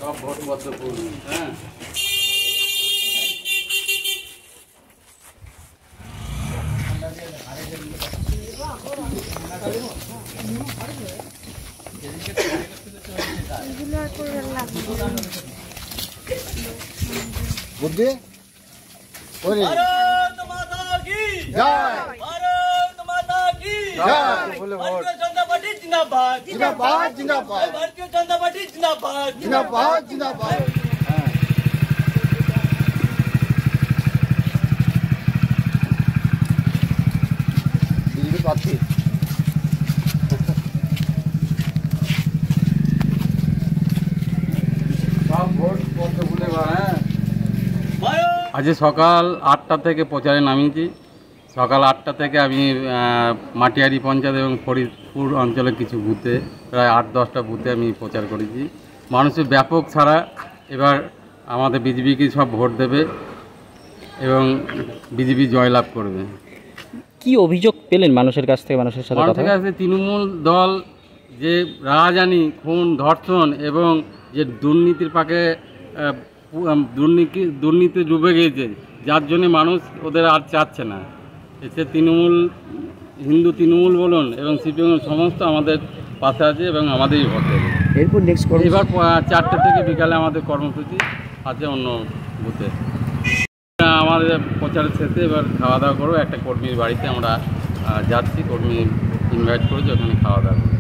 সব ভোটপত্র পূর্ণ। হ্যাঁ, বুদ্ধি भारत माता की জয় भारत माता की জয় বলে ভোট भारतीय जनता पार्टी जिंदाबाद জিন্দাবাদ জিন্দাবাদ भारतीय जनता पार्टी जिंदाबाद জিন্দাবাদ জিন্দাবাদ বিজেপি প্রার্থী সব ভোটপত্র ভুলে বা। হ্যাঁ, भारत আজ সকাল 8টা থেকে প্রচারে নামিয়েছি। সকাল 8টা থেকে আমি মাটিয়ারি পঞ্চায়েত এবং ফরিদপুর অঞ্চলের কিছু বুথে প্রায় 8-10টা বুথে আমি প্রচার করেছি। মানুষের ব্যাপক ছাড়া এবার আমাদের বিজেপিকে সব ভোট দেবে এবং বিজেপি জয়লাভ করবে। কি অভিযোগ পেলেন মানুষের কাছ থেকে, মানুষের সাথে কথা মানুষের কাছে তৃণমূল দল যে রাজধানী খুন ধর্ষণ এবং যে দুর্নীতির পাকে দুর্নীতি ডুবে গিয়েছে, যার জন্য মানুষ ওদের আর চাচ্ছে না। এতে তৃণমূল, হিন্দু তৃণমূল বলুন এবং সিপিএম সমস্ত আমাদের পাশে আছে এবং আমাদেরই ভোট দেবে। এরপর নেক্সট এবার 4টে থেকে বিকালে আমাদের কর্মসূচি আছে অন্য বুথে। আমাদের প্রচারের শেষে এবার খাওয়া দাওয়া করবো। একটা কর্মীর বাড়িতে আমরা যাচ্ছি, কর্মী ইনভাইট করেছি, ওখানে খাওয়া দাওয়া করবো।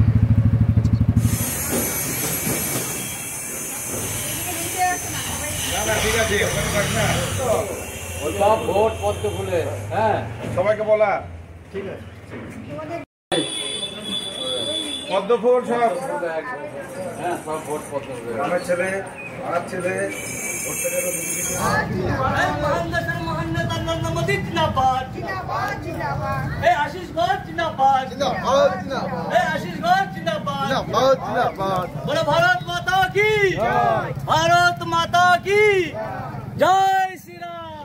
সব ভোট পদ্ম ফুলে। হ্যাঁ, সবাইকে বলা ঠিক আছে পদ্মফুল সব হ্যাঁ, সব ভোট পদ্ম ফুলে। গ্রামের ছেলে আর ছেলে मोहम्मद नरेंद्र मोदी जिंदाबाद जिंदाबाद जिंदाबाद आशीष घोष जिंदाबाद জিন্দাবাদ জিন্দাবাদ आशीष घोष जिंदाबाद জিন্দাবাদ জিন্দাবাদ बोलो भारत माता की भारत माता की जय श्री राम।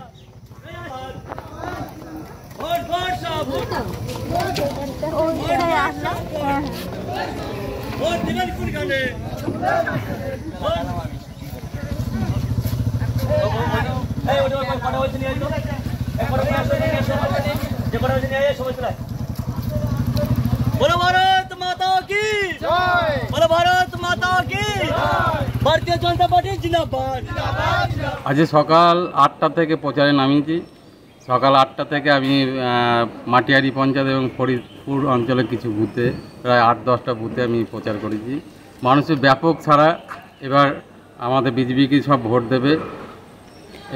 वोट वोट सब वोट दिवन कुन गाने এই ওটা কটা হইছে নিয়ে আইতো একবার আসলে নিয়ে আসো যে কটা হইছে নিয়ে আইছো সবাই চলে बोलो भारत माता की जय बोलो भारत माता की जय भारतीय जनता पार्टी जिंदाबाद আজ সকাল 8টা থেকে প্রচারে নামিয়েছি। সকাল 8টা থেকে আমি মাটিয়ারি পঞ্চায়েত এবং ফরিদপুর অঞ্চলের কিছু বুথে প্রায় 8-10টা বুথে আমি প্রচার করেছি। মানুষের ব্যাপক ছাড়া এবার আমাদের বিজেপিকে সব ভোট দেবে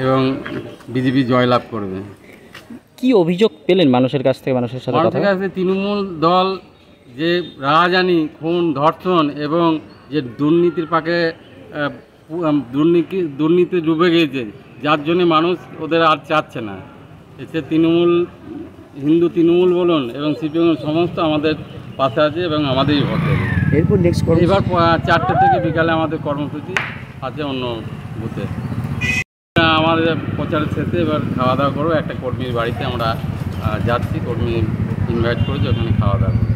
এবং বিজেপি জয়লাভ করবে। কি অভিযোগ পেলেন মানুষের কাছ থেকে, মানুষের সাথে কথা মানুষের কাছে তৃণমূল দল যে রাজধানী খুন ধর্ষণ এবং যে দুর্নীতির পাকে দুর্নীতি ডুবে গিয়েছে, যার জন্য মানুষ ওদের আর চাচ্ছে না। এতে তৃণমূল, হিন্দু তৃণমূল বলুন এবং সিপিএম সমস্ত আমাদের পাশে আছে এবং আমাদেরই ভোট দেবে। এরপর নেক্সট এবার 4টে থেকে বিকালে আমাদের কর্মসূচি আছে অন্য বুথে। আমাদের প্রচারের শেষে এবার খাওয়া দাওয়া করবো। একটা কর্মীর বাড়িতে আমরা যাচ্ছি, কর্মী ইনভাইট করেছি, ওখানে খাওয়া দাওয়া করবো।